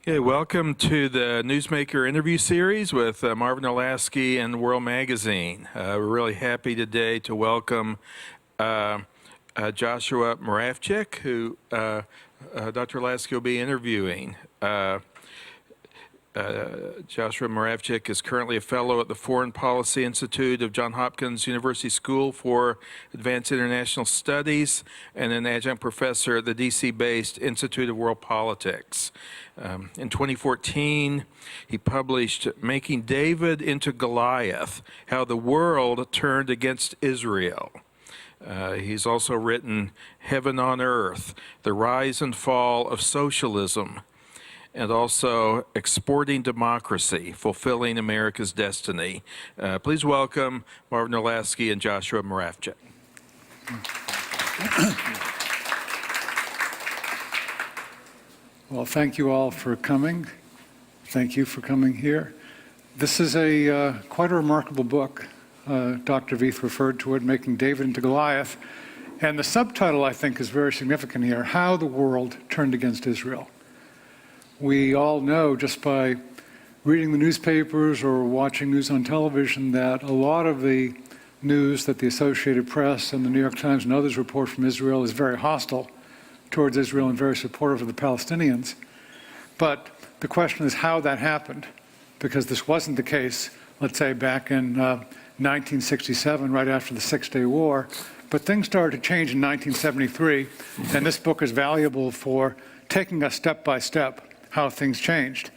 Okay, welcome to the Newsmaker interview series with Marvin Olasky and World Magazine. We're really happy today to welcome Joshua Muravchik, who Dr. Olasky will be interviewing. Joshua Muravchik is currently a fellow at the Foreign Policy Institute of Johns Hopkins University School for Advanced International Studies and an adjunct professor at the DC-based Institute of World Politics. In 2014, he published Making David into Goliath, How the World Turned Against Israel. He's also written Heaven on Earth, The Rise and Fall of Socialism, and also Exporting Democracy, Fulfilling America's Destiny. Please welcome Marvin Olasky and Joshua Muravchik. Well, thank you all for coming. Thank you for coming here. This is quite a remarkable book. Dr. Veith referred to it, Making David into Goliath. And the subtitle, I think, is very significant here, How the World Turned Against Israel. We all know just by reading the newspapers or watching news on television that a lot of the news that the Associated Press and the New York Times and others report from Israel is very hostile towards Israel and very supportive of the Palestinians. But the question is how that happened, because this wasn't the case, let's say, back in 1967, right after the Six-Day War. But things started to change in 1973, and this book is valuable for taking us step by step how things changed.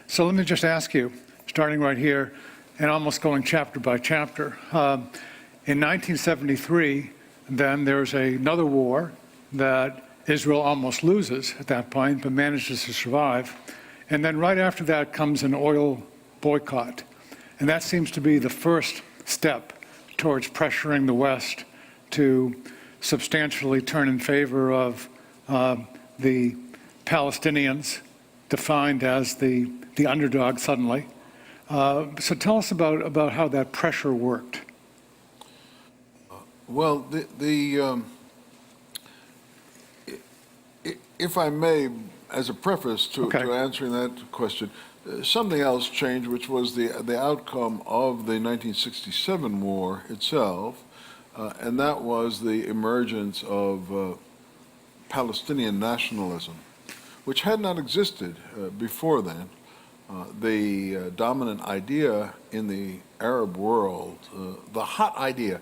So let me just ask you, starting right here and almost going chapter by chapter. In 1973, then there's another war that Israel almost loses at that point, but manages to survive. And then right after that comes an oil boycott. And that seems to be the first step towards pressuring the West to substantially turn in favor of the Palestinians, defined as the underdog suddenly. So tell us about how that pressure worked. Well, if I may, as a preface to answering that question, something else changed, which was the outcome of the 1967 war itself, and that was the emergence of Palestinian nationalism, which had not existed before then. The dominant idea in the Arab world, the hot idea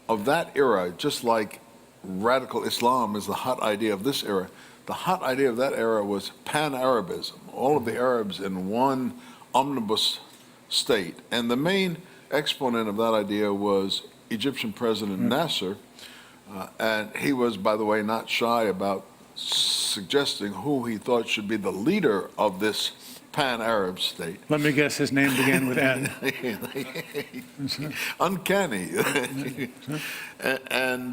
of that era, just like radical Islam is the hot idea of this era, the hot idea of that era was pan-Arabism, all of the Arabs in one omnibus state. And the main exponent of that idea was Egyptian President Nasser, and he was, by the way, not shy about suggesting who he thought should be the leader of this pan-Arab state. Let me guess, his name began with N. Uncanny. And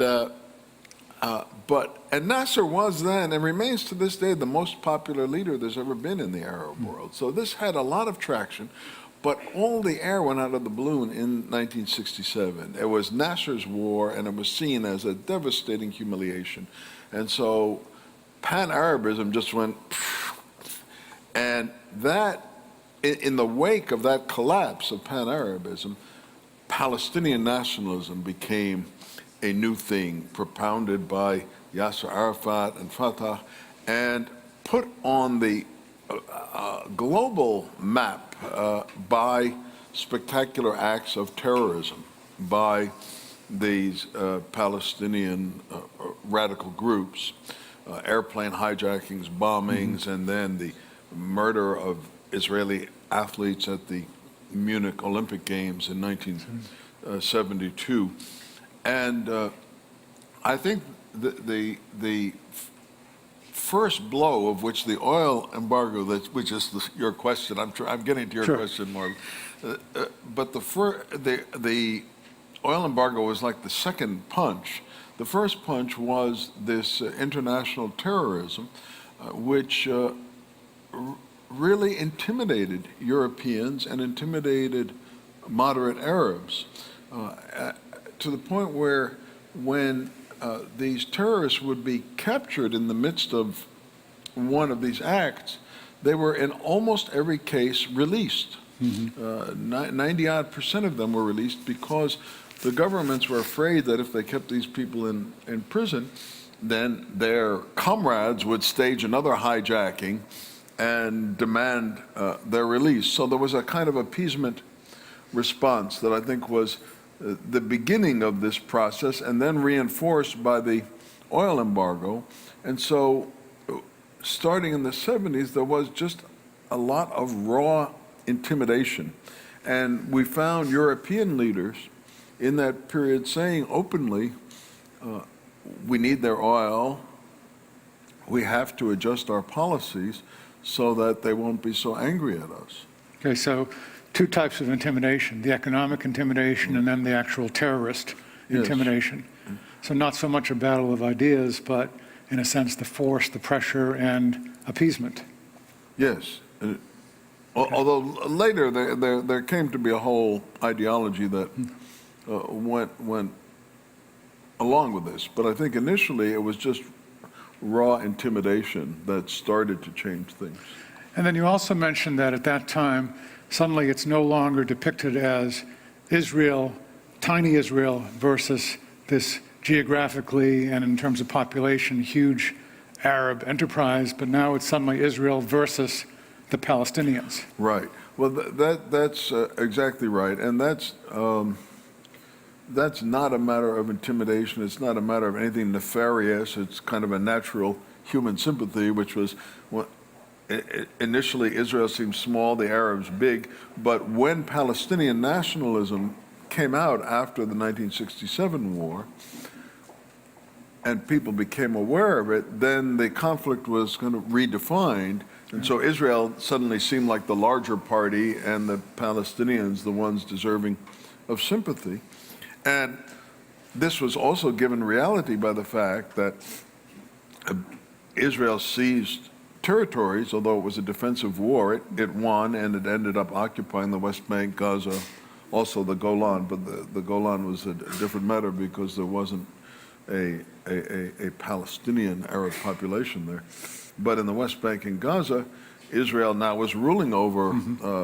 Nasser was then, and remains to this day, the most popular leader there's ever been in the Arab world. So this had a lot of traction, but all the air went out of the balloon in 1967. It was Nasser's war, and it was seen as a devastating humiliation. And so pan-Arabism just went, and that, in the wake of that collapse of pan-Arabism, Palestinian nationalism became a new thing propounded by Yasser Arafat and Fatah and put on the global map by spectacular acts of terrorism by these Palestinian radical groups, airplane hijackings, bombings, and then the murder of Israeli athletes at the Munich Olympic Games in 1972. And I think the first blow of which the oil embargo, which is your question, I'm getting to your question more, but the oil embargo was like the second punch. The first punch was this international terrorism, which really intimidated Europeans and intimidated moderate Arabs to the point where when these terrorists would be captured in the midst of one of these acts, they were in almost every case released. 90-odd% of them were released because the governments were afraid that if they kept these people in prison, then their comrades would stage another hijacking and demand their release. So there was a kind of appeasement response that I think was the beginning of this process, and then reinforced by the oil embargo. And so starting in the 70s, there was just a lot of raw intimidation. And we found European leaders in that period saying openly, we need their oil, we have to adjust our policies so that they won't be so angry at us. Okay, so two types of intimidation, the economic intimidation and then the actual terrorist intimidation. So not so much a battle of ideas, but in a sense the force, the pressure, and appeasement. Yes. Although later there came to be a whole ideology that went along with this. But I think initially it was just raw intimidation that started to change things. And then you also mentioned that at that time, suddenly it's no longer depicted as Israel, tiny Israel, versus this geographically and in terms of population, huge Arab enterprise, but now it's suddenly Israel versus the Palestinians. Right. Well, that's exactly right. And that's not a matter of intimidation. It's not a matter of anything nefarious. It's kind of a natural human sympathy, which was initially Israel seemed small, the Arabs big. But when Palestinian nationalism came out after the 1967 war, and people became aware of it, then the conflict was kind of redefined. And so Israel suddenly seemed like the larger party and the Palestinians the ones deserving of sympathy. And this was also given reality by the fact that Israel seized territories, although it was a defensive war, it won, and it ended up occupying the West Bank, Gaza, also the Golan. But the Golan was a different matter because there wasn't a Palestinian Arab population there. But in the West Bank and Gaza, Israel now was ruling over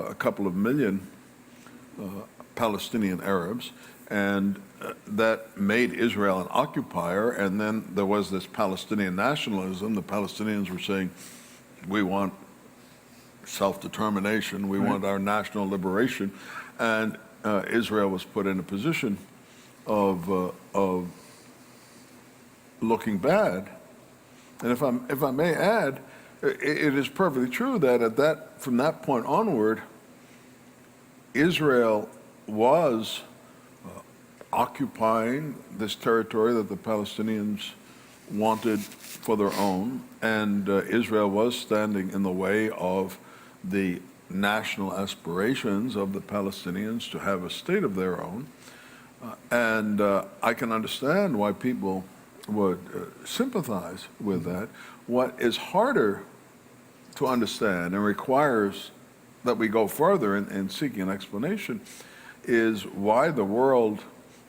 a couple of million Palestinian Arabs, and that made Israel an occupier. And then there was this Palestinian nationalism. The Palestinians were saying, we want self-determination, we want our national liberation, and Israel was put in a position of looking bad. And if I may add, it is perfectly true that from that point onward, Israel was occupying this territory that the Palestinians wanted for their own, and Israel was standing in the way of the national aspirations of the Palestinians to have a state of their own. And I can understand why people would sympathize with that. What is harder to understand and requires that we go further in seeking an explanation is why the world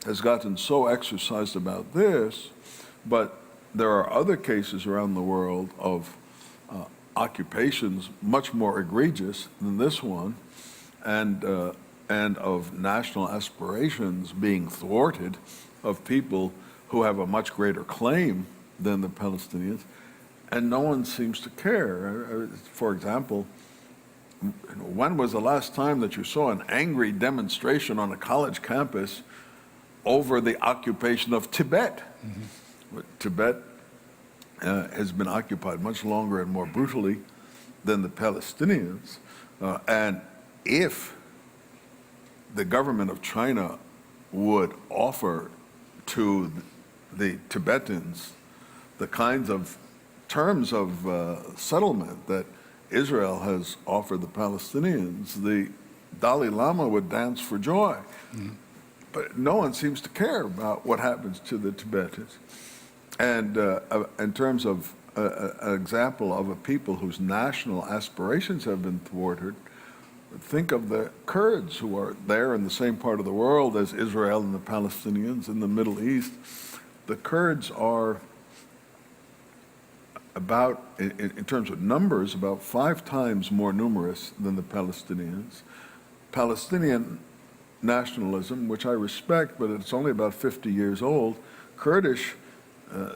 has gotten so exercised about this, but there are other cases around the world of occupations much more egregious than this one, and of national aspirations being thwarted, of people who have a much greater claim than the Palestinians, and no one seems to care. For example, when was the last time that you saw an angry demonstration on a college campus over the occupation of Tibet? Tibet has been occupied much longer and more brutally than the Palestinians. And if the government of China would offer to the Tibetans the kinds of terms of settlement that Israel has offered the Palestinians, the Dalai Lama would dance for joy. But no one seems to care about what happens to the Tibetans. And in terms of an example of a people whose national aspirations have been thwarted, think of the Kurds, who are there in the same part of the world as Israel and the Palestinians in the Middle East. The Kurds are in terms of numbers, about 5 times more numerous than the Palestinians. Palestinian nationalism, which I respect, but it's only about 50 years old. Kurdish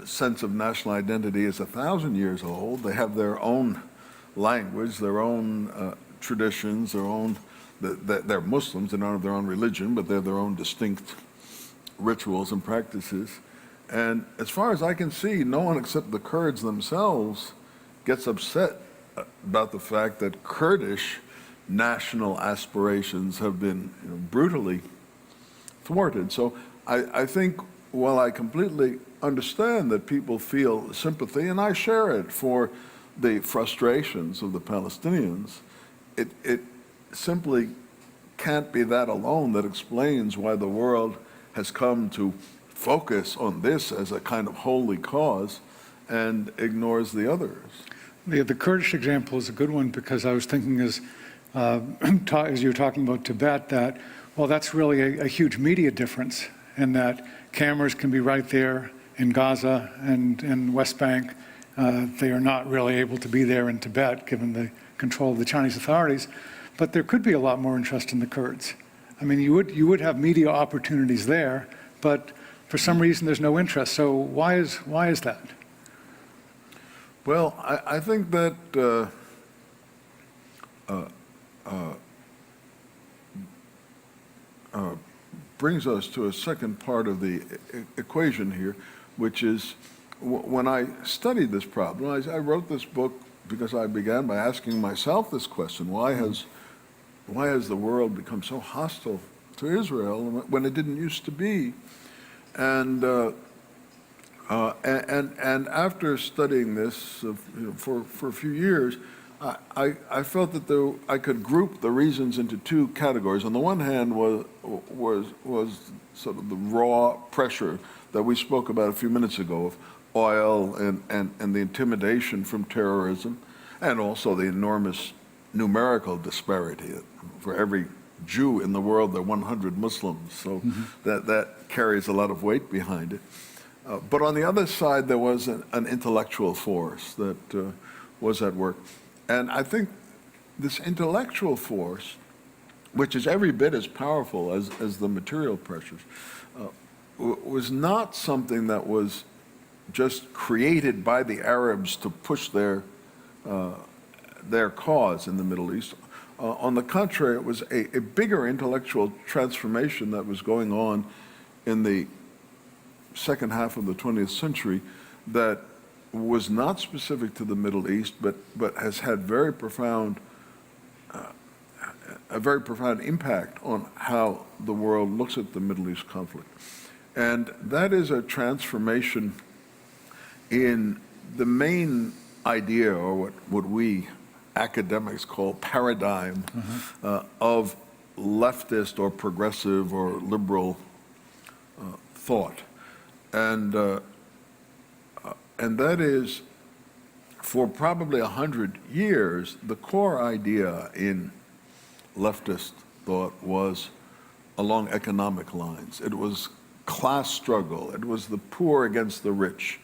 sense of national identity is 1,000 years old. They have their own language, their own traditions, they're Muslims, they don't have their own religion, but they're their own distinct rituals and practices. And as far as I can see, no one except the Kurds themselves gets upset about the fact that Kurdish national aspirations have been brutally thwarted. So I think while I completely understand that people feel sympathy, and I share it, for the frustrations of the Palestinians, it simply can't be that alone that explains why the world has come to focus on this as a kind of holy cause and ignores the others. The Kurdish example is a good one, because I was thinking as you were talking about Tibet, that, well, that's really a huge media difference, in that cameras can be right there in Gaza and West Bank. They are not really able to be there in Tibet, given the control of the Chinese authorities. But there could be a lot more interest in the Kurds. I mean, you would have media opportunities there, but for some reason there's no interest. So why is that? Well, I think that brings us to a second part of the equation here, which is when I studied this problem, I wrote this book because I began by asking myself this question: why has the world become so hostile to Israel when it didn't used to be? And after studying this for a few years, I felt that I could group the reasons into 2 categories. On the one hand was sort of the raw pressure that we spoke about a few minutes ago, of oil and the intimidation from terrorism, and also the enormous numerical disparity. For every Jew in the world, there are 100 Muslims, so that carries a lot of weight behind it. But on the other side, there was an intellectual force that was at work. And I think this intellectual force, which is every bit as powerful as the material pressures, was not something that was just created by the Arabs to push their cause in the Middle East. On the contrary, it was a bigger intellectual transformation that was going on in the second half of the 20th century that was not specific to the Middle East, but has had a very profound impact on how the world looks at the Middle East conflict. And that is a transformation in the main idea, or what we academics call paradigm, of leftist or progressive or liberal thought. And that is, for probably 100 years, the core idea in leftist thought was along economic lines. It was class struggle. It was the poor against the rich,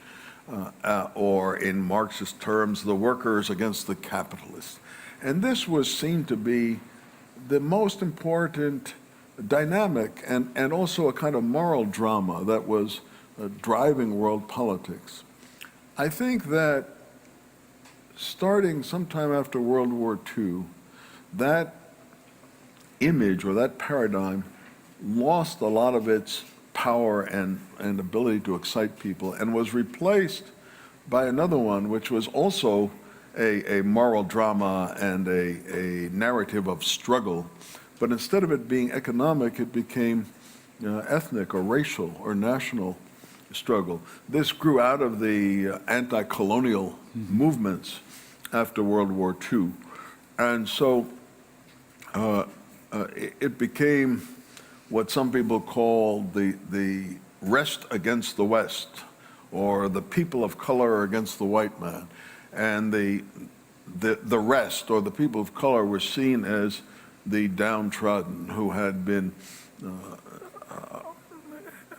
or in Marxist terms, the workers against the capitalists. And this was seen to be the most important dynamic and also a kind of moral drama that was driving world politics. I think that starting sometime after World War II, that image or that paradigm lost a lot of its power and ability to excite people, and was replaced by another one, which was also a moral drama and a narrative of struggle. But instead of it being economic, it became ethnic or racial or national struggle. This grew out of the anti-colonial movements after World War II. And so it became what some people call the rest against the West, or the people of color against the white man. And the rest, or the people of color, were seen as the downtrodden, who had been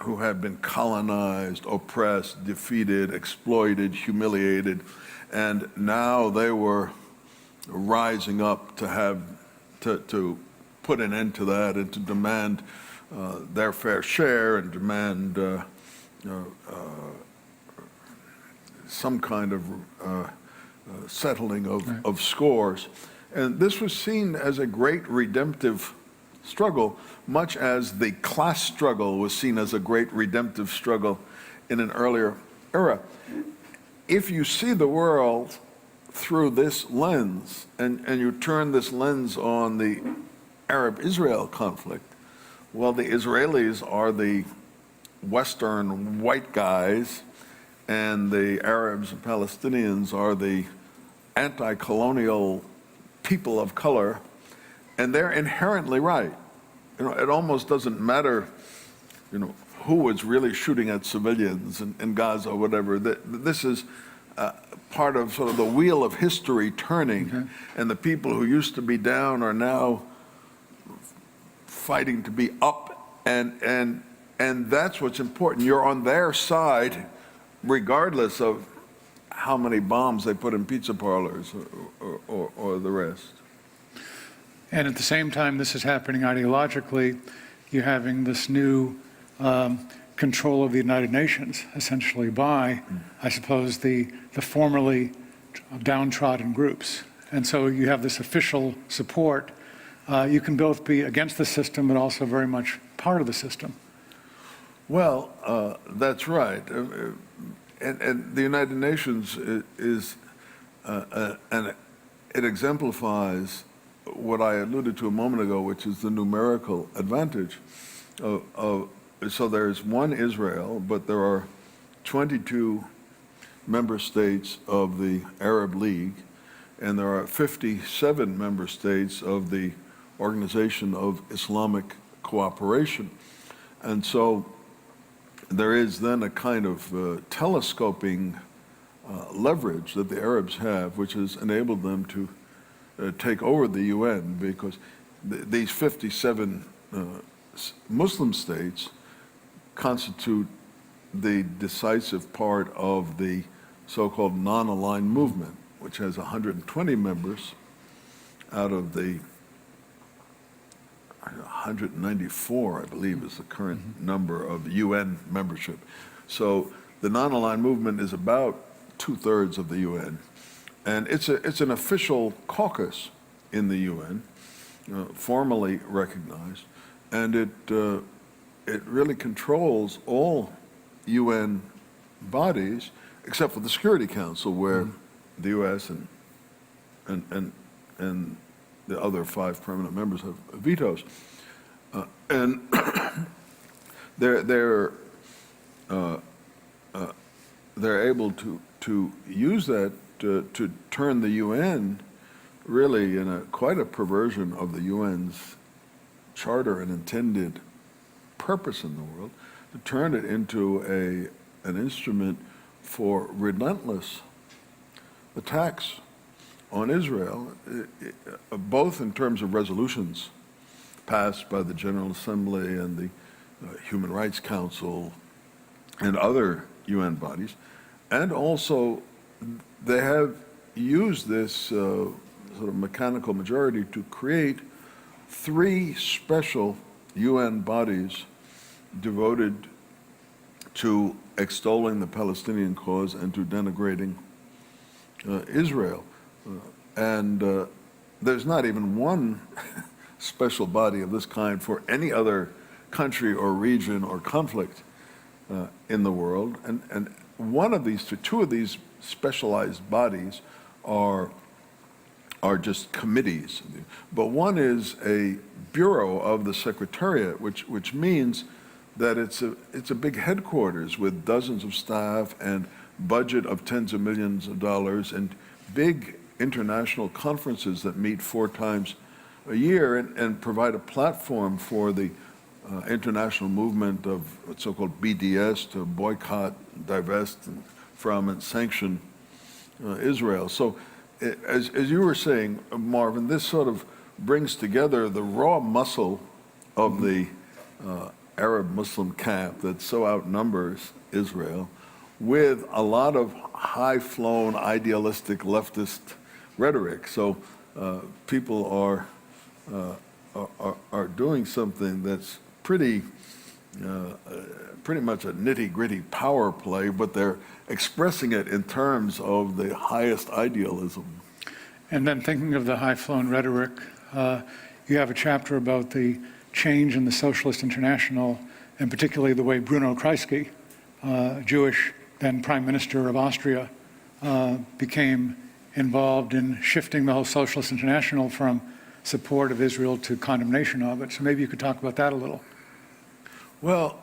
who had been colonized, oppressed, defeated, exploited, humiliated, and now they were rising up to put an end to that and to demand their fair share and demand some kind of settling of scores. And this was seen as a great redemptive struggle, much as the class struggle was seen as a great redemptive struggle in an earlier era. If you see the world through this lens, and you turn this lens on the Arab-Israel conflict, well, the Israelis are the Western white guys, and the Arabs and Palestinians are the anti-colonial people of color, and they're inherently right. You know, it almost doesn't matter, you know, who was really shooting at civilians in Gaza or whatever. This is part of sort of the wheel of history turning, and the people who used to be down are now fighting to be up, and that's what's important. You're on their side, regardless of how many bombs they put in pizza parlors or the rest. And at the same time this is happening ideologically, you're having this new control of the United Nations, essentially by, I suppose, the formerly downtrodden groups. And so you have this official support. You can both be against the system, but also very much part of the system. Well, that's right. And the United Nations is, and it exemplifies what I alluded to a moment ago, which is the numerical advantage so there's one Israel, but there are 22 member states of the Arab League, and there are 57 member states of the Organization of Islamic Cooperation. And so there is then a kind of telescoping leverage that the Arabs have, which has enabled them to take over the UN, because these 57 Muslim states constitute the decisive part of the so-called non-aligned movement, which has 120 members out of the 194, I believe, is the current number of UN membership. So the non-aligned movement is about 2/3 of the UN. And it's an official caucus in the UN, formally recognized, and it really controls all UN bodies except for the Security Council, where the U.S. and the other 5 permanent members have vetoes, and they're able to use that to turn the UN really in quite a perversion of the UN's charter and intended purpose in the world, to turn it into an instrument for relentless attacks on Israel, both in terms of resolutions passed by the General Assembly and the Human Rights Council and other UN bodies, and also they have used this sort of mechanical majority to create 3 special UN bodies devoted to extolling the Palestinian cause and to denigrating Israel. And there's not even one special body of this kind for any other country or region or conflict in the world. And one of these, 2 of these specialized bodies are just committees. But one is a bureau of the Secretariat, which means that it's a big headquarters with dozens of staff and budget of tens of millions of dollars and big international conferences that meet 4 times a year and provide a platform for the international movement of so-called BDS to boycott, divest from, and sanction Israel. So as you were saying, Marvin, this sort of brings together the raw muscle of the Arab Muslim camp that so outnumbers Israel, with a lot of high-flown, idealistic leftist rhetoric. So people are doing something that's pretty much a nitty-gritty power play, but they're expressing it in terms of the highest idealism. And then thinking of the high-flown rhetoric, you have a chapter about the change in the Socialist International, and particularly the way Bruno Kreisky, Jewish then Prime Minister of Austria, became involved in shifting the whole Socialist International from support of Israel to condemnation of it. So maybe you could talk about that a little. Well,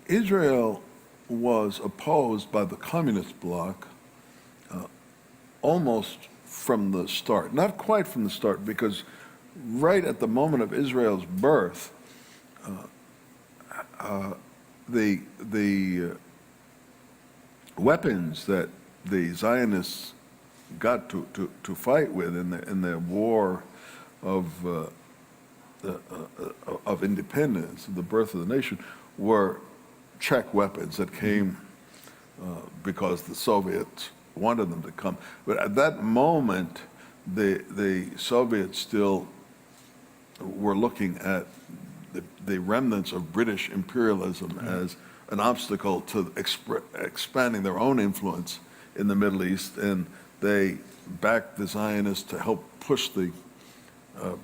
Israel was opposed by the communist bloc almost from the start. Not quite from the start, because right at the moment of Israel's birth, the weapons that the Zionists got to fight with in the war of independence, the birth of the nation, were Czech weapons that came because the Soviets wanted them to come. But at that moment, the Soviets still were looking at the remnants of British imperialism as an obstacle to expanding their own influence in the Middle East, and they backed the Zionists to help push the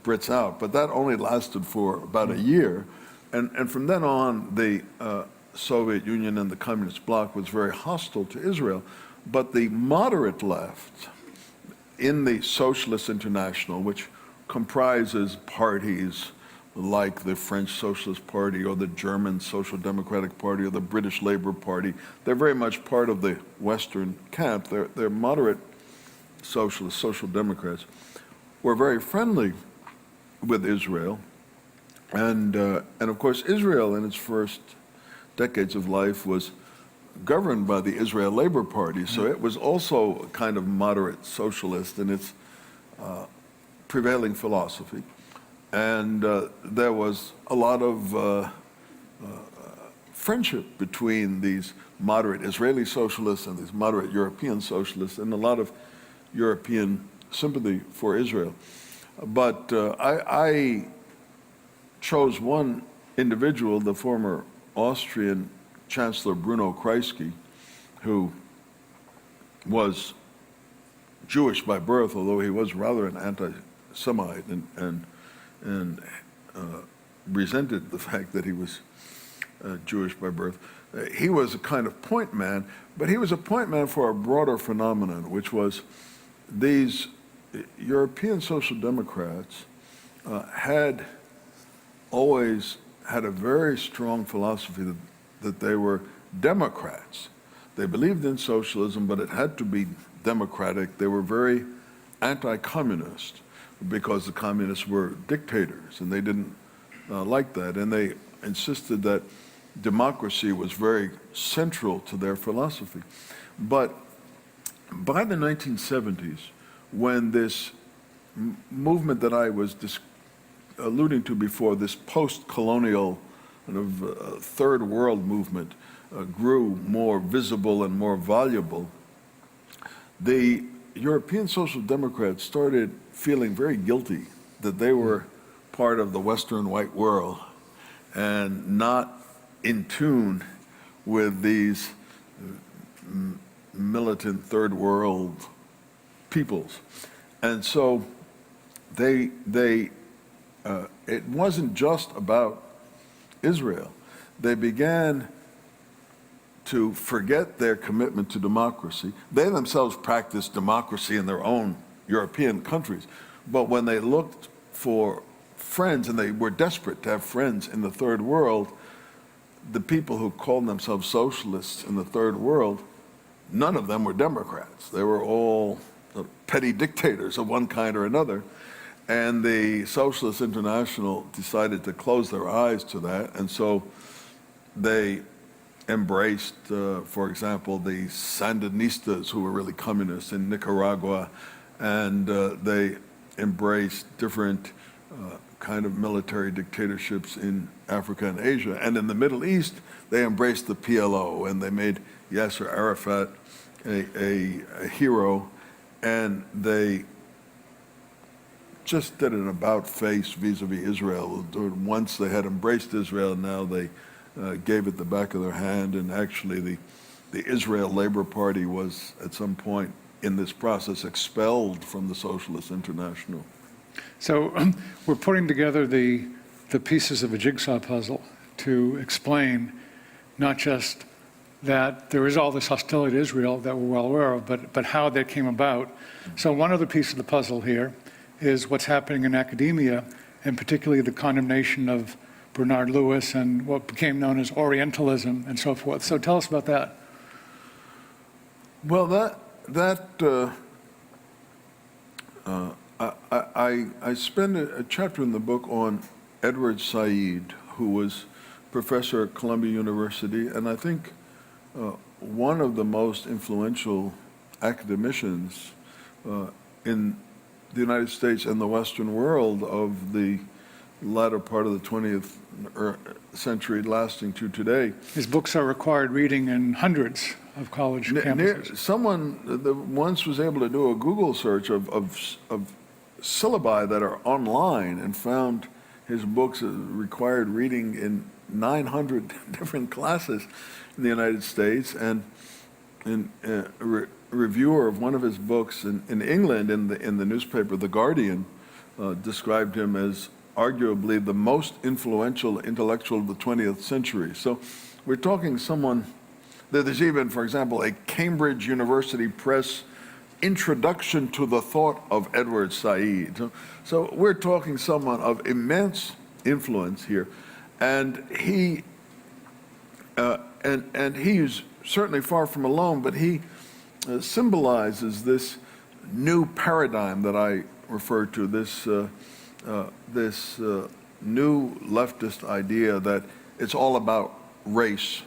Brits out. But that only lasted for about a year, and from then on, the Soviet Union and the Communist bloc was very hostile to Israel. But the moderate left in the Socialist International, which comprises parties like the French Socialist Party or the German Social Democratic Party or the British Labour Party, they're very much part of the Western camp. They're moderate socialists, social democrats, were very friendly with Israel. And of course, Israel in its first decades of life was governed by the Israel Labor Party, so it was also a kind of moderate socialist in its prevailing philosophy. And there was a lot of friendship between these moderate Israeli socialists and these moderate European socialists, and a lot of European sympathy for Israel. But I chose one individual, the former Austrian Chancellor Bruno Kreisky, who was Jewish by birth, although he was rather an anti-Semite and resented the fact that he was Jewish by birth. He was a kind of point man, but he was a point man for a broader phenomenon, which was these European Social Democrats had always had a very strong philosophy that they were Democrats. They believed in socialism, but it had to be democratic. They were very anti-communist because the communists were dictators, and they didn't like that. And they insisted that democracy was very central to their philosophy. But by the 1970s, when this movement that I was alluding to before, this post-colonial kind of third world movement grew more visible and more valuable, the European Social Democrats started feeling very guilty that they were part of the Western white world and not in tune with these militant third world peoples. And so it wasn't just about Israel. They began to forget their commitment to democracy. They themselves practiced democracy in their own European countries. But when they looked for friends, and they were desperate to have friends in the third world, the people who called themselves socialists in the third world, none of them were Democrats. They were all petty dictators of one kind or another. And the Socialist International decided to close their eyes to that, and so they embraced, for example, the Sandinistas, who were really communists in Nicaragua, and they embraced different kind of military dictatorships in Africa and Asia. And in the Middle East, they embraced the PLO, and they made Yasser Arafat a hero, and they just did an about-face vis-a-vis Israel. Once they had embraced Israel, now they gave it the back of their hand, and actually the Israel Labor Party was at some point in this process expelled from the Socialist International. So we're putting together the pieces of a jigsaw puzzle to explain not just that there is all this hostility to Israel that we're well aware of, but how that came about. So one other piece of the puzzle here is what's happening in academia, and particularly the condemnation of Bernard Lewis and what became known as Orientalism and so forth. So tell us about that. Well, I spend a chapter in the book on Edward Said, who was professor at Columbia University, and I think one of the most influential academicians in the United States and the Western world of the latter part of the 20th century lasting to today. His books are required reading in hundreds of college campuses. Someone once was able to do a Google search of syllabi that are online and found his books required reading in 900 different classes in the United States. And a reviewer of one of his books in England in the newspaper The Guardian described him as arguably the most influential intellectual of the 20th century. So we're talking someone, there's even, for example, a Cambridge University Press introduction to the thought of Edward Said. So we're talking someone of immense influence here, and he is certainly far from alone, but he symbolizes this new paradigm that I refer to, this new leftist idea that it's all about race,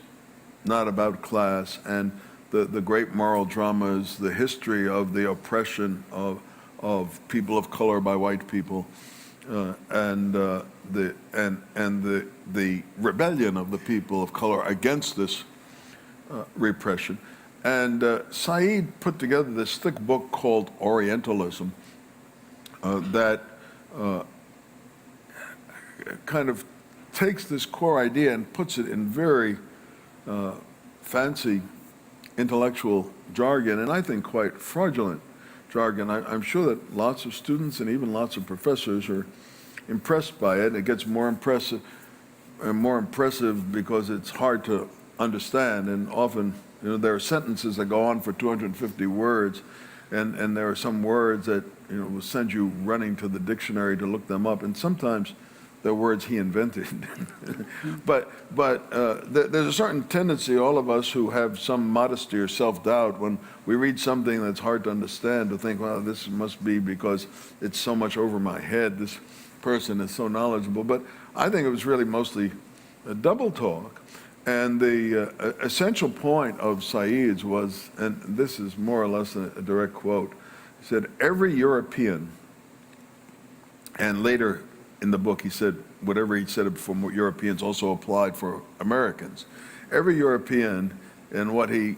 not about class, and the great moral dramas, the history of the oppression of people of color by white people, and the rebellion of the people of color against this repression. And Said put together this thick book called Orientalism that kind of takes this core idea and puts it in very fancy intellectual jargon, and I think quite fraudulent jargon. I'm sure that lots of students and even lots of professors are impressed by it. It gets more impressive because it's hard to understand, and often there are sentences that go on for 250 words, and there are some words that will send you running to the dictionary to look them up, and sometimes they're words he invented. but there's a certain tendency, all of us who have some modesty or self-doubt, when we read something that's hard to understand, to think, well, this must be because it's so much over my head. This person is so knowledgeable. But I think it was really mostly a double talk. And the essential point of Said's was, and this is more or less a direct quote, he said, every European, and later in the book he said, whatever he said for Europeans also applied for Americans. Every European, and what he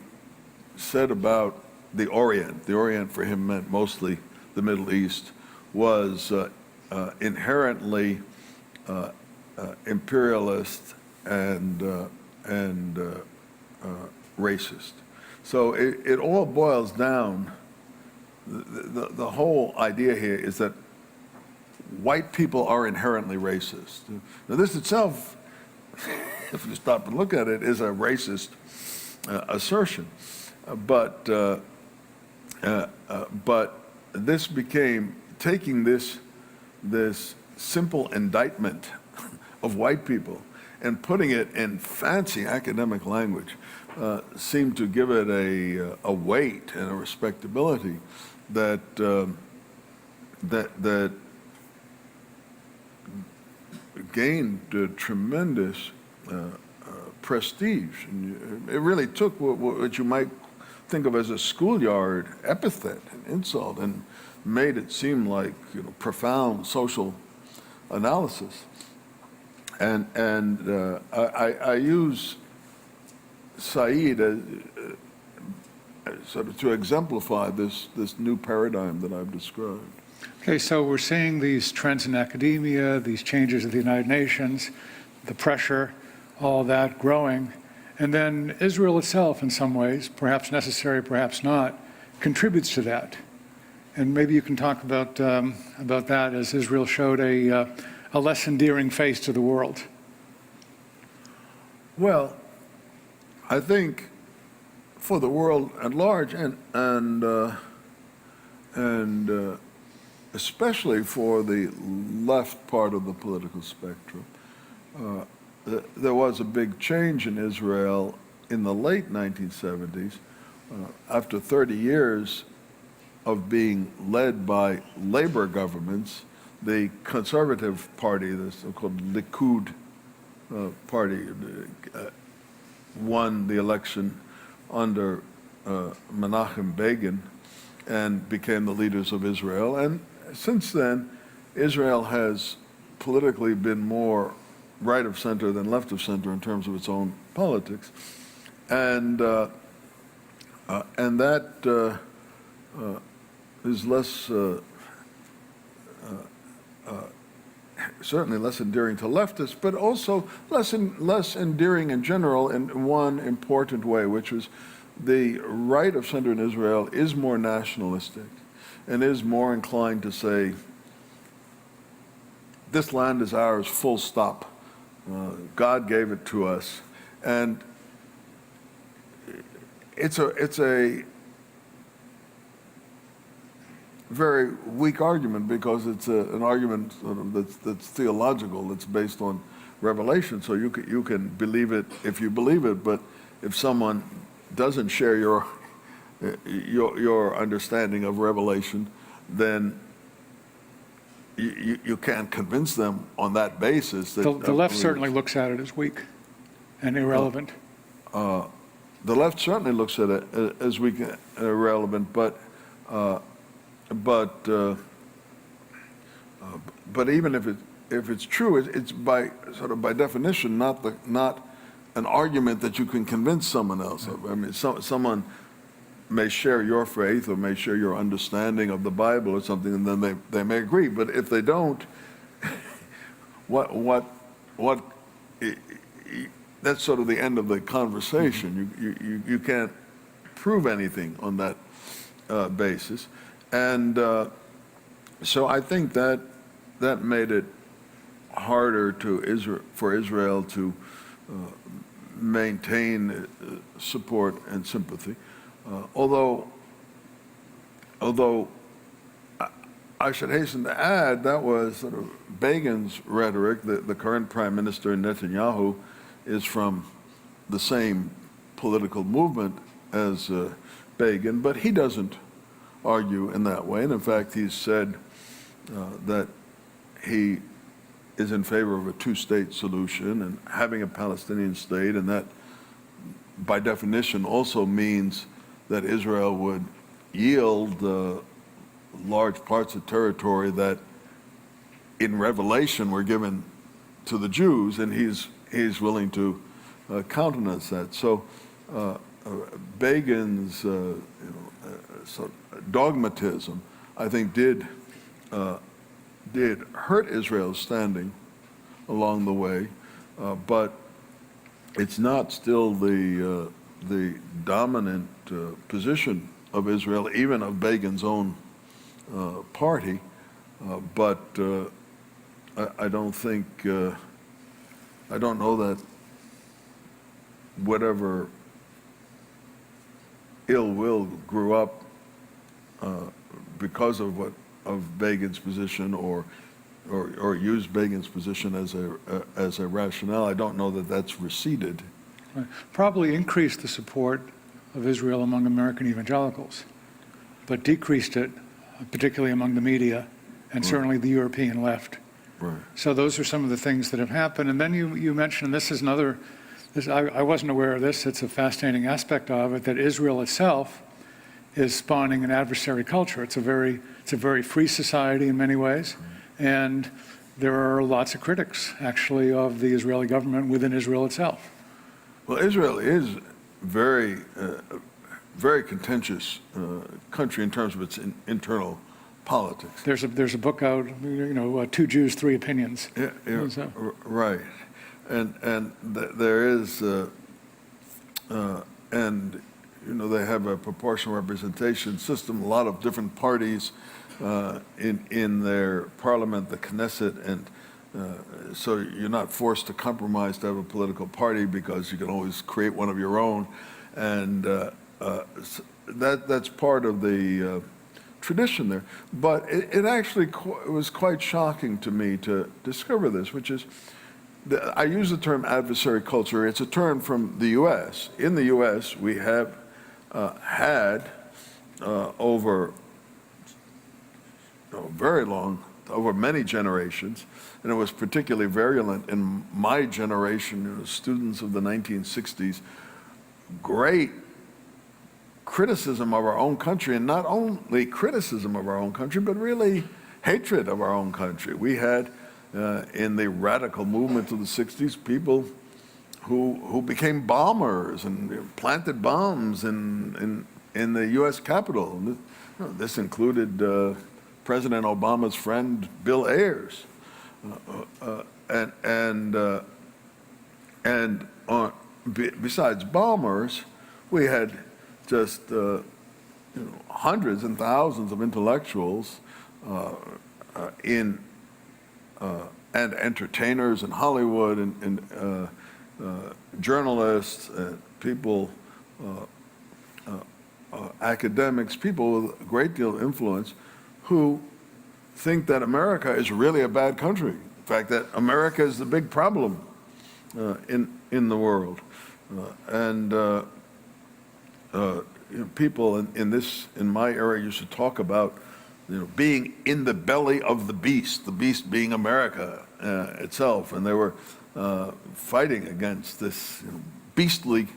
said about the Orient for him meant mostly the Middle East, was inherently imperialist and racist. So it all boils down, the whole idea here is that white people are inherently racist. Now this itself, if you stop and look at it, is a racist assertion. But this became, taking this simple indictment of white people and putting it in fancy academic language seemed to give it a weight and a respectability that gained tremendous prestige. And it really took what you might think of as a schoolyard epithet, an insult, and made it seem like profound social analysis. And I use Said as, sort of to exemplify this new paradigm that I've described. Okay, so we're seeing these trends in academia, these changes at the United Nations, the pressure, all that growing. And then Israel itself, in some ways, perhaps necessary, perhaps not, contributes to that. And maybe you can talk about that, as Israel showed a less endearing face to the world. Well, I think for the world at large, and especially for the left part of the political spectrum, there was a big change in Israel in the late 1970s, after 30 years of being led by labor governments. The conservative party, the so-called Likud party, won the election under Menachem Begin and became the leaders of Israel. And since then, Israel has politically been more right of center than left of center in terms of its own politics, and that is less. Certainly less endearing to leftists, but also less endearing in general in one important way, which was the right of center in Israel is more nationalistic and is more inclined to say, this land is ours, full stop. God gave it to us. And it's a very weak argument, because it's an argument sort of that's theological, that's based on revelation. So you can believe it if you believe it, but if someone doesn't share your understanding of revelation, then you can't convince them on that basis. That The left certainly looks at it as weak and irrelevant. The left certainly looks at it as weak and irrelevant, but even if it's true, it's by definition not an argument that you can convince someone else of. I mean, someone may share your faith or may share your understanding of the Bible or something, and then they may agree. But if they don't, that's sort of the end of the conversation. You can't prove anything on that basis. And so I think that made it harder for Israel to maintain support and sympathy. Although I should hasten to add, that was sort of Begin's rhetoric. The current Prime Minister, Netanyahu, is from the same political movement as Begin, but he doesn't argue in that way. And in fact, he's said that he is in favor of a two-state solution and having a Palestinian state, and that by definition also means that Israel would yield large parts of territory that in Revelation were given to the Jews, and he's willing to countenance that. So Begin's sort of dogmatism, I think, did hurt Israel's standing along the way, but it's not still the dominant position of Israel, even of Begin's own party. But I don't think, I don't know that whatever ill will grew up because of Begin's position, or used Begin's position as a rationale. I don't know that that's receded. Right. Probably increased the support of Israel among American evangelicals, but decreased it, particularly among the media, and certainly the European left. Right. So those are some of the things that have happened. And then you mentioned, this is another, I wasn't aware of this, it's a fascinating aspect of it, that Israel itself is spawning an adversary culture. It's a very free society in many ways, and there are lots of critics, actually, of the Israeli government within Israel itself. Well, Israel is very, very contentious country in terms of its internal politics. There's a book out, Two Jews, Three Opinions. Yeah, So- right. And there is, and they have a proportional representation system, a lot of different parties in their parliament, the Knesset, and so you're not forced to compromise to have a political party because you can always create one of your own, and that's part of the tradition there. But it actually was quite shocking to me to discover this, which is, I use the term adversary culture. It's a term from the U.S. In the U.S., we have had over over many generations, and it was particularly virulent in my generation, students of the 1960s, great criticism of our own country, and not only criticism of our own country, but really hatred of our own country. We had, in the radical movement of the 60s, people who became bombers and planted bombs in the U.S. Capitol. This included President Obama's friend Bill Ayers, besides bombers, we had just hundreds and thousands of intellectuals and entertainers in Hollywood and journalists, people, academics, people with a great deal of influence, who think that America is really a bad country. In fact, that America is the big problem in the world. People in my era used to talk about being in the belly of the beast being America itself, and they were fighting against this beastly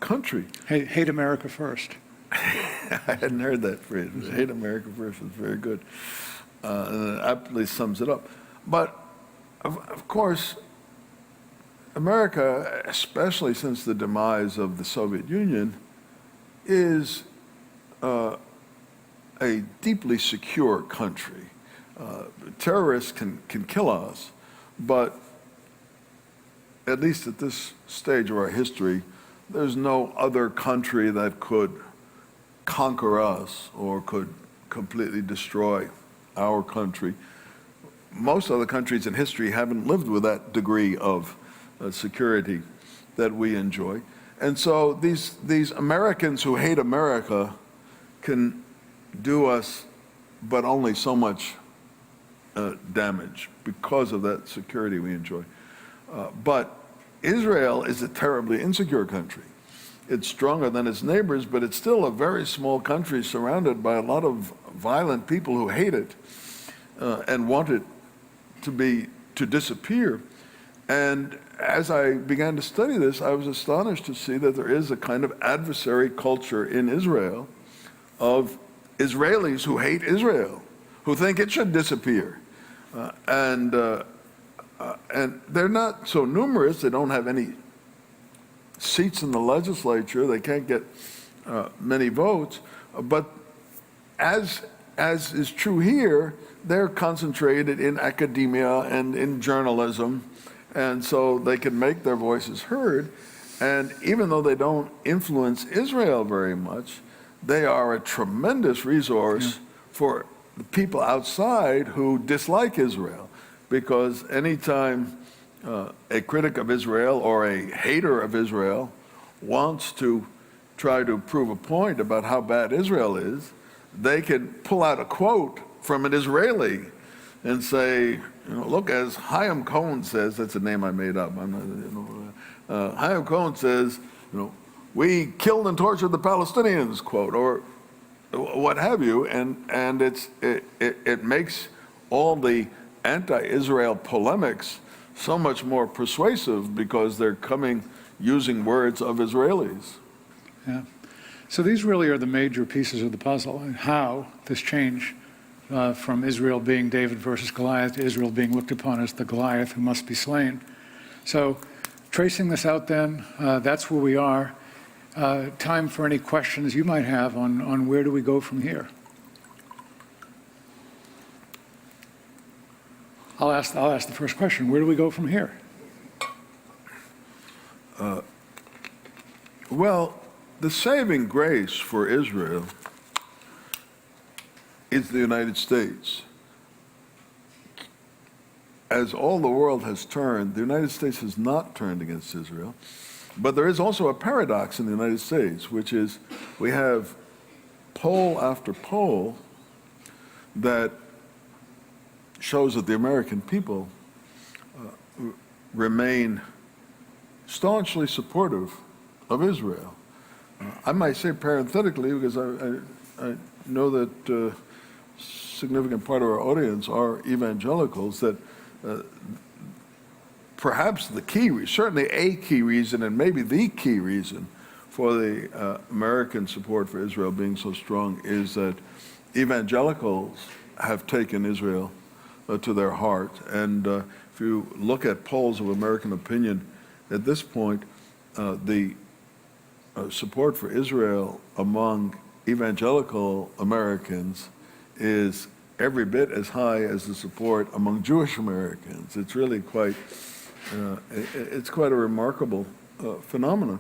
country. Hate America first. I hadn't heard that phrase. Hate America first is very good. And it aptly sums it up. But, of course, America, especially since the demise of the Soviet Union, is a deeply secure country. Terrorists can kill us, but at least at this stage of our history, there's no other country that could conquer us or could completely destroy our country. Most other countries in history haven't lived with that degree of security that we enjoy. And so these Americans who hate America can do us but only so much damage because of that security we enjoy. But Israel is a terribly insecure country. It's stronger than its neighbors, but it's still a very small country surrounded by a lot of violent people who hate it and want it to disappear. And as I began to study this, I was astonished to see that there is a kind of adversary culture in Israel of Israelis who hate Israel, who think it should disappear. And they're not so numerous. They don't have any seats in the legislature. They can't get many votes. But as is true here, they're concentrated in academia and in journalism, and so they can make their voices heard. And even though they don't influence Israel very much, they are a tremendous resource for the people outside who dislike Israel. Because anytime a critic of Israel or a hater of Israel wants to try to prove a point about how bad Israel is, they can pull out a quote from an Israeli and say, look, as Chaim Cohen says, that's a name I made up. Chaim Cohen says, we killed and tortured the Palestinians, quote, or what have you, and it makes all the anti-Israel polemics so much more persuasive because they're coming using words of Israelis. Yeah. So these really are the major pieces of the puzzle, and how this change from Israel being David versus Goliath to Israel being looked upon as the Goliath who must be slain. So tracing this out then, that's where we are. Time for any questions you might have on where do we go from here. I'll ask the first question. Where do we go from here? Well, the saving grace for Israel is the United States. As all the world has turned, the United States has not turned against Israel. But there is also a paradox in the United States, which is we have poll after poll that shows that the American people remain staunchly supportive of Israel. I might say parenthetically, because I know that a significant part of our audience are evangelicals, that perhaps the key, certainly a key reason, and maybe the key reason for the American support for Israel being so strong is that evangelicals have taken Israel to their heart. And if you look at polls of American opinion at this point, the support for Israel among evangelical Americans is every bit as high as the support among Jewish Americans. It's really quite, it's quite a remarkable phenomenon.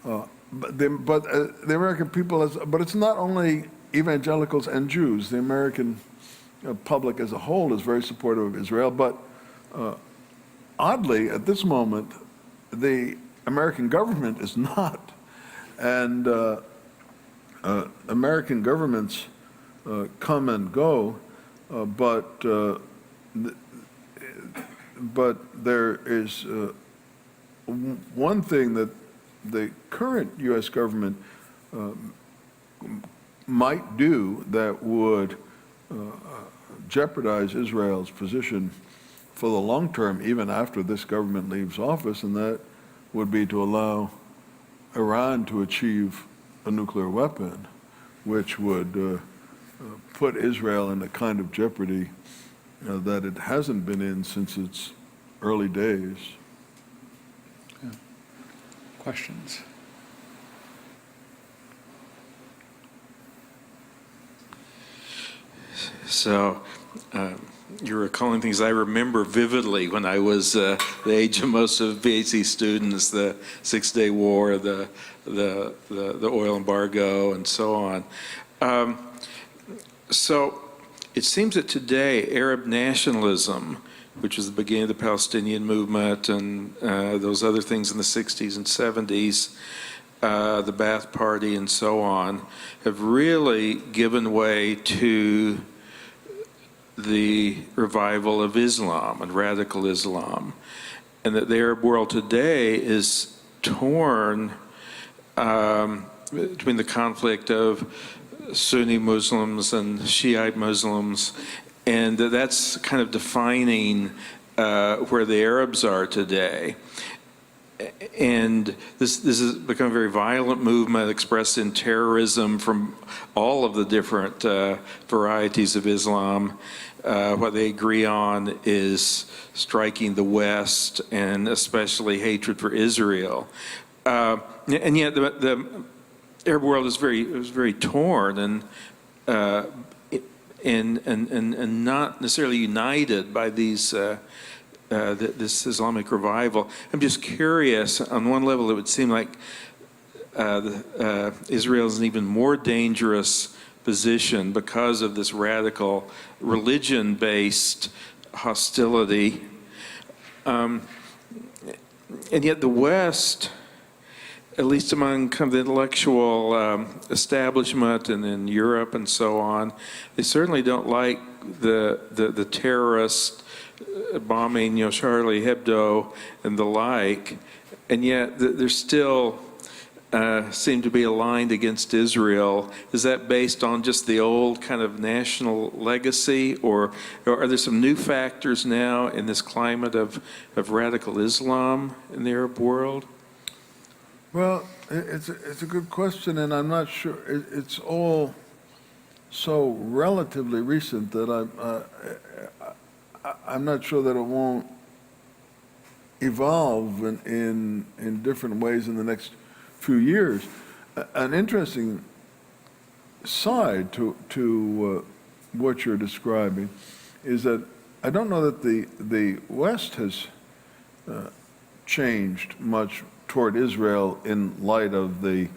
But the American people, but it's not only evangelicals and Jews. The American public as a whole is very supportive of Israel, but oddly, at this moment, the American government is not. And American governments come and go, but there is one thing that the current U.S. government might do that would jeopardize Israel's position for the long term, even after this government leaves office, and that would be to allow Iran to achieve a nuclear weapon, which would put Israel in a kind of jeopardy that it hasn't been in since its early days. Yeah. Questions? So you're recalling things I remember vividly when I was the age of most of PhD students, the Six-Day War, the oil embargo, and so on. So it seems that today Arab nationalism, which was the beginning of the Palestinian movement and those other things in the 60s and 70s, the Ba'ath Party and so on, have really given way to the revival of Islam and radical Islam, and that the Arab world today is torn between the conflict of Sunni Muslims and Shiite Muslims, and that's kind of defining where the Arabs are today. And this has become a very violent movement expressed in terrorism from all of the different varieties of Islam. What they agree on is striking the West, and especially hatred for Israel. And yet the Arab world is very torn and not necessarily united by these this Islamic revival. I'm just curious. On one level, it would seem like Israel is an even more dangerous position because of this radical religion-based hostility. And yet the West, at least among kind of the intellectual establishment and in Europe and so on, they certainly don't like the terrorist bombing, Charlie Hebdo and the like, and yet they're still seem to be aligned against Israel. Is that based on just the old kind of national legacy, or are there some new factors now in this climate of radical Islam in the Arab world? Well, it's a good question, and I'm not sure. It's all so relatively recent that I'm not sure that it won't evolve in different ways in the next few years. An interesting side to what you're describing is that I don't know that the West has changed much toward Israel in light of the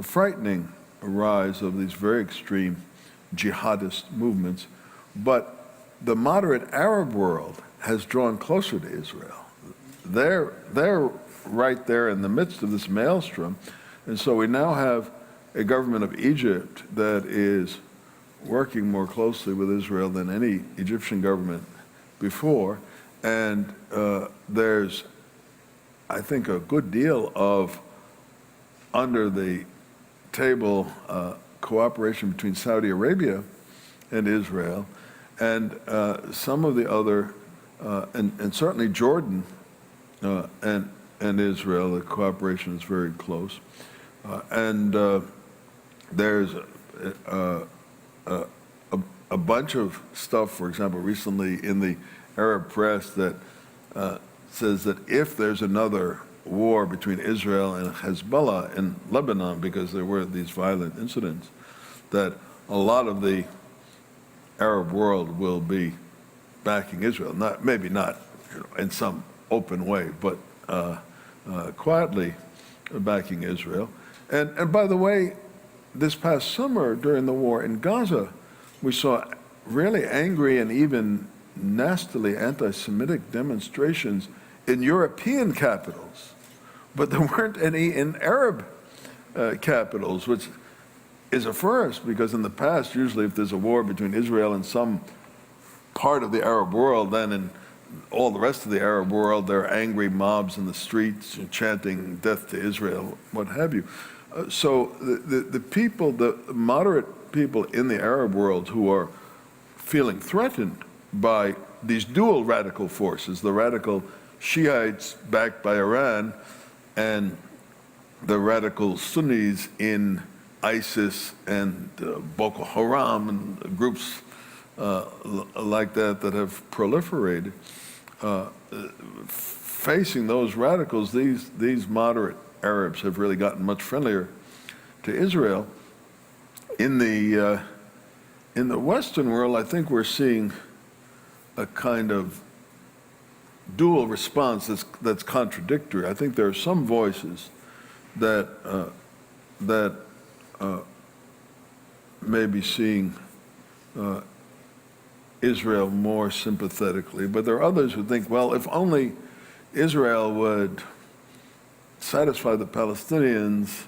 frightening rise of these very extreme jihadist movements, but the moderate Arab world has drawn closer to Israel. They're right there in the midst of this maelstrom, and so we now have a government of Egypt that is working more closely with Israel than any Egyptian government before, and there's, I think, a good deal of under the table cooperation between Saudi Arabia and Israel, and some of the other, and certainly Jordan and Israel, the cooperation is very close. And there's a bunch of stuff, for example, recently in the Arab press that says that if there's another war between Israel and Hezbollah in Lebanon, because there were these violent incidents, that a lot of the Arab world will be backing Israel. Maybe not in some open way, but quietly backing Israel. And by the way, this past summer during the war in Gaza, we saw really angry and even nastily anti-Semitic demonstrations in European capitals, but there weren't any in Arab capitals, which is a first, because in the past, usually if there's a war between Israel and some part of the Arab world, then in all the rest of the Arab world, there are angry mobs in the streets chanting death to Israel, what have you. So the people, the moderate people in the Arab world who are feeling threatened by these dual radical forces, the radical Shiites backed by Iran and the radical Sunnis in ISIS and Boko Haram and groups like that have proliferated. Facing those radicals, these moderate Arabs have really gotten much friendlier to Israel. In the Western world, I think we're seeing a kind of dual response that's contradictory. I think there are some voices that may be seeing Israel more sympathetically, but there are others who think, well, if only Israel would satisfy the Palestinians,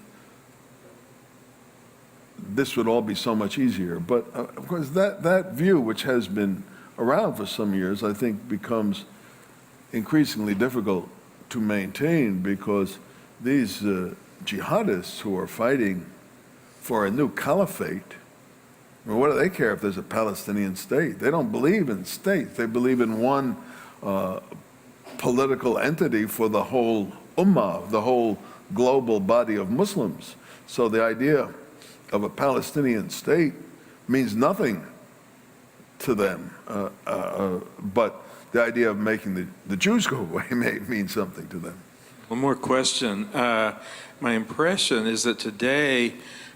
this would all be so much easier. But of course, that view, which has been around for some years, I think becomes increasingly difficult to maintain, because these jihadists who are fighting for a new caliphate, well, what do they care if there's a Palestinian state? They don't believe in states. They believe in one political entity for the whole ummah, the whole global body of Muslims. So the idea of a Palestinian state means nothing to them, but the idea of making the Jews go away may mean something to them. One more question. My impression is that today,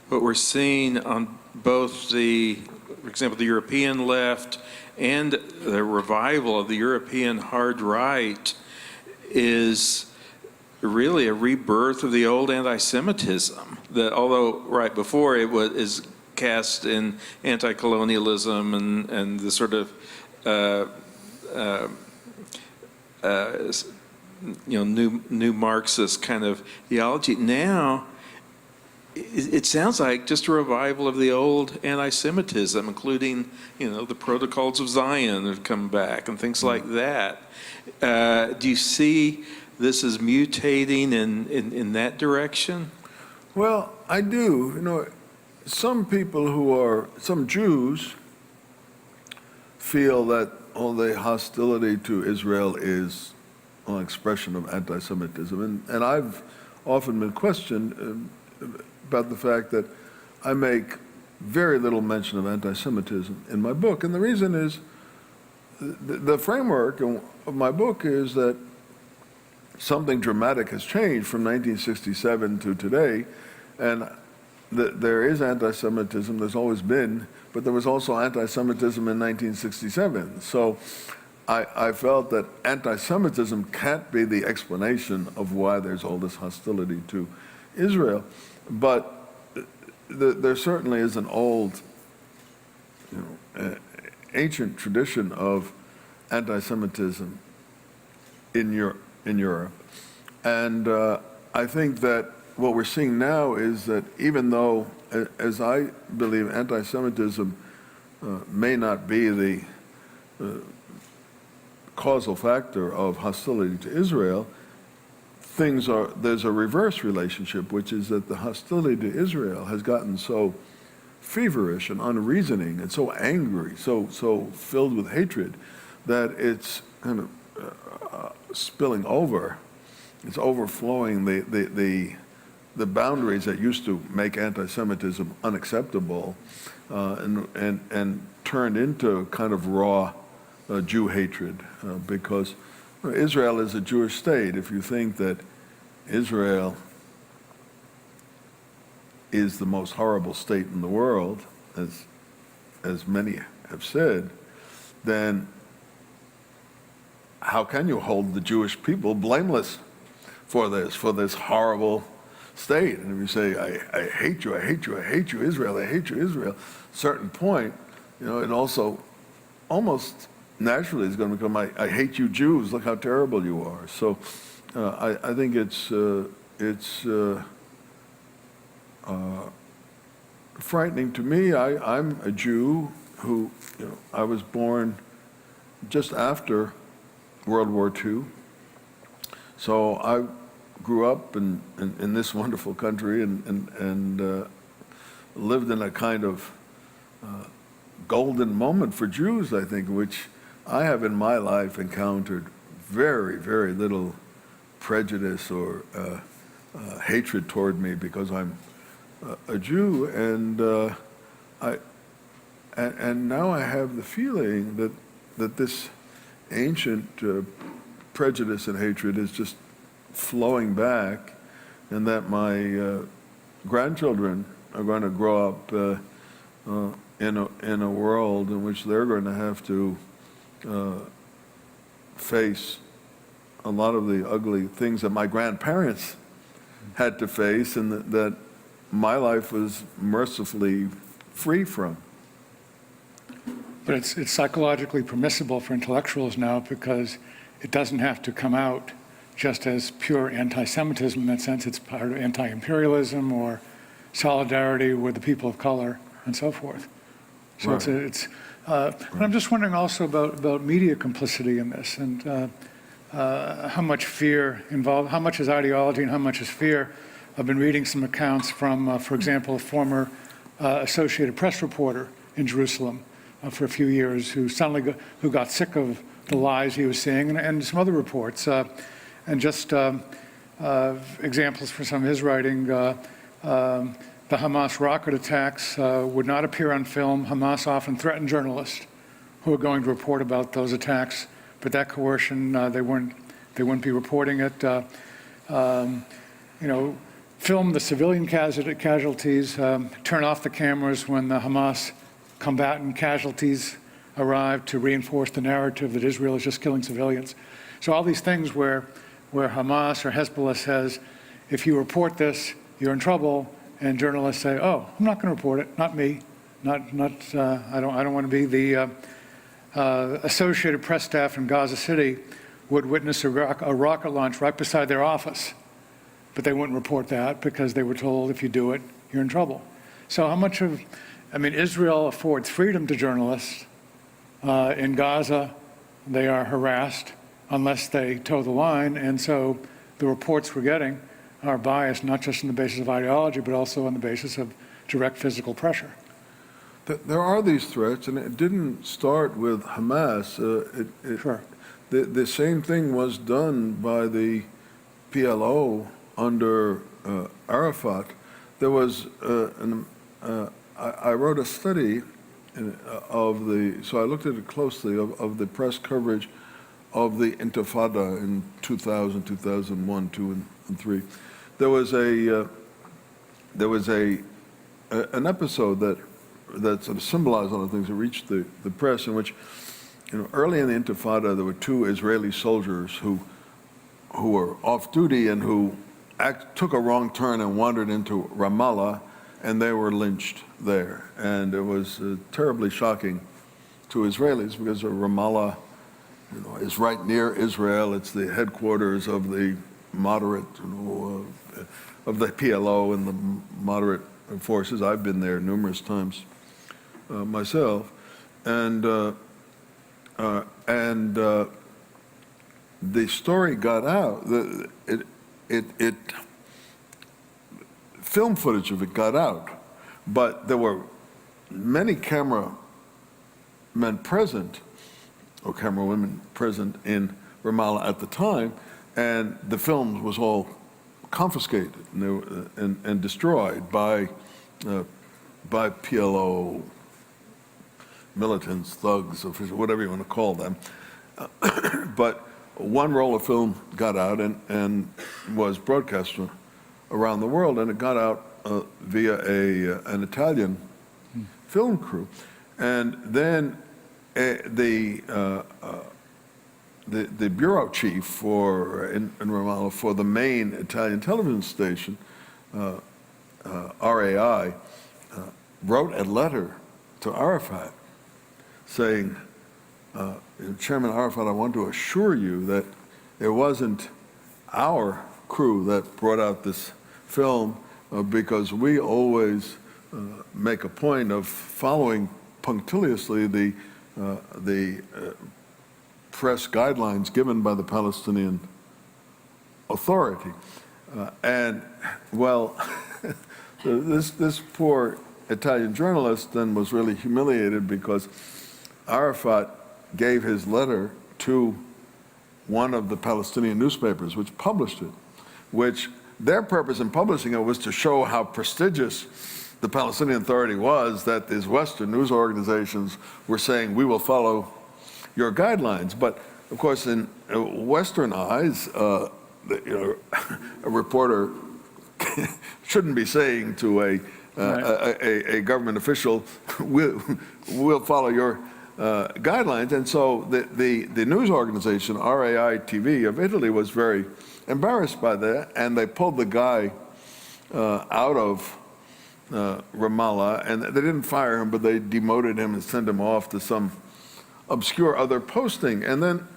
what we're seeing on both for example, the European left and the revival of the European hard right is really a rebirth of the old anti-Semitism, that although right before it is cast in anti-colonialism and the sort of new Marxist kind of theology. Now it sounds like just a revival of the old anti-Semitism, including the protocols of Zion have come back and things like that. Do you see this is mutating in that direction? Well, I do. Some people some Jews feel that all the hostility to Israel is an expression of anti-Semitism. And I've often been questioned about the fact that I make very little mention of anti-Semitism in my book. And the reason is the framework of my book is that something dramatic has changed from 1967 to today, and there is anti-Semitism, there's always been, but there was also anti-Semitism in 1967. So I felt that anti-Semitism can't be the explanation of why there's all this hostility to Israel. But there certainly is an old, ancient tradition of anti-Semitism in Europe. And I think that what we're seeing now is that even though, as I believe, anti-Semitism may not be the causal factor of hostility to Israel, there's a reverse relationship, which is that the hostility to Israel has gotten so feverish and unreasoning and so angry, so filled with hatred, that it's kind of spilling over. It's overflowing the boundaries that used to make anti-Semitism unacceptable, and turned into kind of raw Jew hatred, because Israel is a Jewish state. If you think that Israel is the most horrible state in the world, as many have said, then how can you hold the Jewish people blameless for this horrible state? And if you say, I hate you, I hate you, I hate you, Israel, I hate you, Israel, at a certain point, it also almost naturally is going to become, I hate you Jews, look how terrible you are. So I think it's frightening to me. I'm a Jew who, I was born just after World War II. So I grew up in this wonderful country and lived in a kind of golden moment for Jews, I think, which I have in my life encountered very, very little prejudice or hatred toward me because I'm a Jew, and now I have the feeling that this ancient prejudice and hatred is just flowing back, and that my grandchildren are going to grow up in a world in which they're going to have to face a lot of the ugly things that my grandparents had to face, and that my life was mercifully free from. But it's psychologically permissible for intellectuals now because it doesn't have to come out just as pure anti-Semitism. In that sense, it's part of anti-imperialism or solidarity with the people of color and so forth. So Right. But I'm just wondering also about media complicity in this, and how much fear involved, how much is ideology and how much is fear. I've been reading some accounts from, for example, a former Associated Press reporter in Jerusalem for a few years who suddenly who got sick of the lies he was seeing, and some other reports. And just examples for some of his writing, the Hamas rocket attacks would not appear on film. Hamas often threatened journalists who were going to report about those attacks, but that coercion, they wouldn't be reporting it. Film the civilian casualties, turn off the cameras when the Hamas combatant casualties arrive to reinforce the narrative that Israel is just killing civilians. So all these things where Hamas or Hezbollah says, if you report this, you're in trouble, and journalists say, oh, I'm not going to report it, not me, I don't want to be. The Associated Press staff in Gaza City would witness a rocket launch right beside their office, but they wouldn't report that because they were told if you do it, you're in trouble. So how much of, Israel affords freedom to journalists. In Gaza, they are harassed unless they toe the line, and so the reports we're getting are biased not just on the basis of ideology, but also on the basis of direct physical pressure. There are these threats, and it didn't start with Hamas. Sure. The same thing was done by the PLO under Arafat. There was I wrote a study so I looked at it closely, of the press coverage of the Intifada in 2000, 2001, 2, and 3. There was an episode that sort of symbolized all the things that reached the press, in which, early in the Intifada, there were two Israeli soldiers who were off duty and who took a wrong turn and wandered into Ramallah, and they were lynched there. And it was terribly shocking to Israelis, because Ramallah, is right near Israel. It's the headquarters of the moderate, of the PLO and the moderate forces. I've been there numerous times myself, and the story got out. Film footage of it got out, but there were many cameramen present, or camerawomen present, in Ramallah at the time, and the film was all confiscated and destroyed by PLO militants, thugs, officials, whatever you want to call them. But one roll of film got out and was broadcast around the world, and it got out via an Italian film crew. And then the bureau chief in Ramallah for the main Italian television station, RAI, wrote a letter to Arafat saying, Chairman Arafat, I want to assure you that it wasn't our crew that brought out this film, because we always make a point of following punctiliously the press guidelines given by the Palestinian Authority. And, well, this poor Italian journalist then was really humiliated, because Arafat gave his letter to one of the Palestinian newspapers, which published it, which their purpose in publishing it was to show how prestigious the Palestinian Authority was, that these Western news organizations were saying, we will follow your guidelines. But, of course, in Western eyes, a reporter shouldn't be saying to a government official, we'll follow your guidelines. And so the news organization, RAI TV of Italy, was very embarrassed by that, and they pulled the guy out of Ramallah, and they didn't fire him, but they demoted him and sent him off to some obscure other posting. And then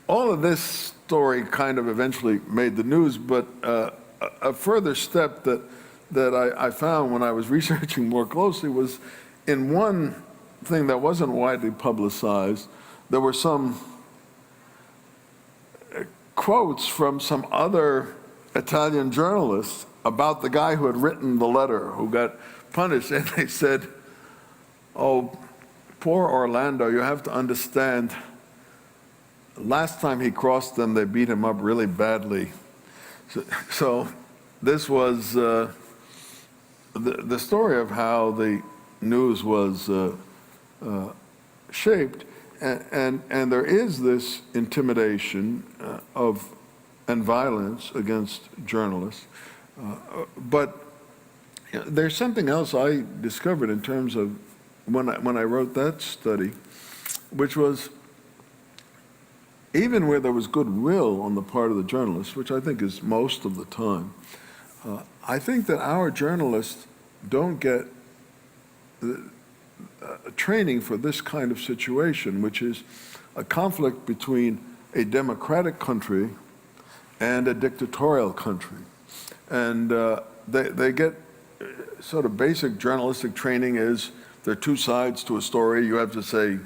all of this story kind of eventually made the news, but a further step that I found when I was researching more closely was, in one thing that wasn't widely publicized, there were some quotes from some other Italian journalists about the guy who had written the letter, who got punished. And they said, oh, poor Orlando, you have to understand, last time he crossed them, they beat him up really badly. So this was the story of how the news was shaped. And there is this intimidation and violence against journalists. But there's something else I discovered in terms of when I wrote that study, which was, even where there was goodwill on the part of the journalists, which I think is most of the time, I think that our journalists don't get training for this kind of situation, which is a conflict between a democratic country and a dictatorial country. And they get sort of basic journalistic training is there are two sides to a story. You have to say,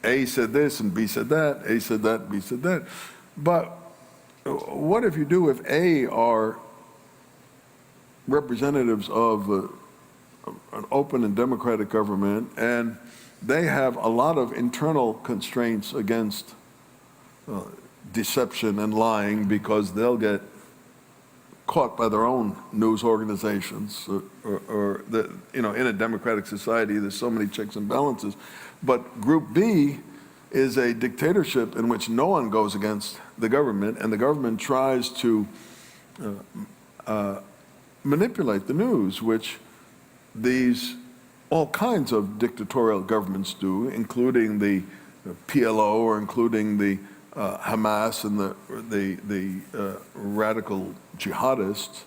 A said this and B said that, A said that, B said that. But what if A are representatives of an open and democratic government, and they have a lot of internal constraints against deception and lying, because they'll get caught by their own news organizations, or in a democratic society, there's so many checks and balances. But Group B is a dictatorship in which no one goes against the government, and the government tries to manipulate the news, which all kinds of dictatorial governments do, including the PLO, or including the Hamas and the radical jihadists,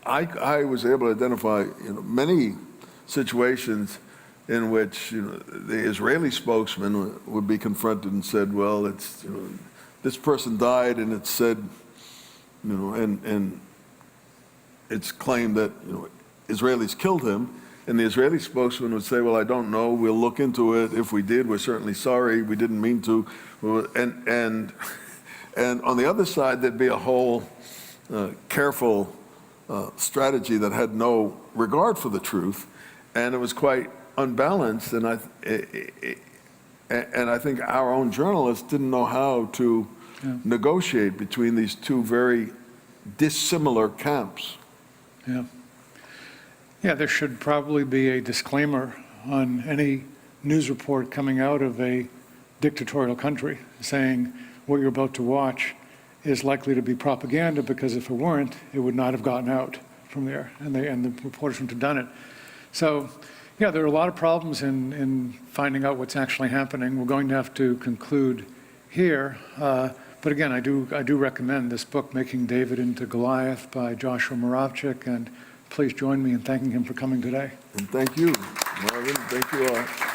I was able to identify many situations in which the Israeli spokesman would be confronted and said, well, it's this person died, and it said, and it's claimed that Israelis killed him, and the Israeli spokesman would say, well, I don't know, we'll look into it. If we did, we're certainly sorry, we didn't mean to. And on the other side, there'd be a whole careful strategy that had no regard for the truth, and it was quite unbalanced. And I think our own journalists didn't know how to negotiate between these two very dissimilar camps. Yeah. Yeah, there should probably be a disclaimer on any news report coming out of a dictatorial country saying what you're about to watch is likely to be propaganda, because if it weren't, it would not have gotten out from there, and the reporters wouldn't have done it. So, yeah, there are a lot of problems in finding out what's actually happening. We're going to have to conclude here. But again, I do recommend this book, Making David into Goliath, by Joshua Muravchik, and please join me in thanking him for coming today. And thank you, Marvin. Thank you all.